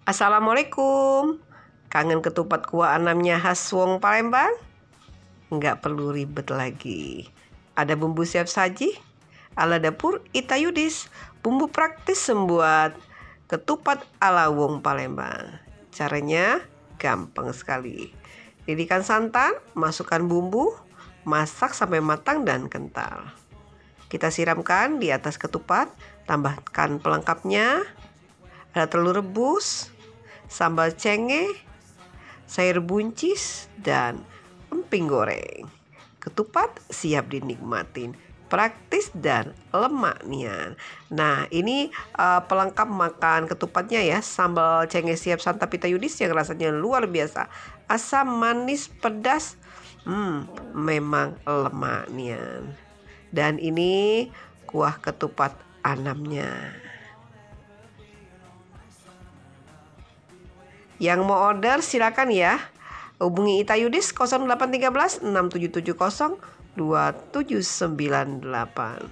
Assalamualaikum. Kangen ketupat kuah anamnya khas wong Palembang? Nggak perlu ribet lagi. Ada bumbu siap saji ala dapur Ita Yudis. Bumbu praktis membuat ketupat ala wong Palembang. Caranya gampang sekali. Didihkan santan, masukkan bumbu, masak sampai matang dan kental. Kita siramkan di atas ketupat, tambahkan pelengkapnya. Ada telur rebus, sambal cenge, sayur buncis, dan emping goreng. Ketupat siap dinikmatin, praktis dan lemak nian. Nah, ini pelengkap makan ketupatnya ya. Sambal cenge siap santap Ita Yudis yang rasanya luar biasa. Asam, manis, pedas, memang lemak nian. Dan ini kuah ketupat anamnya. Yang mau order silakan ya. Hubungi Ita Yudis 0813 6770 2798.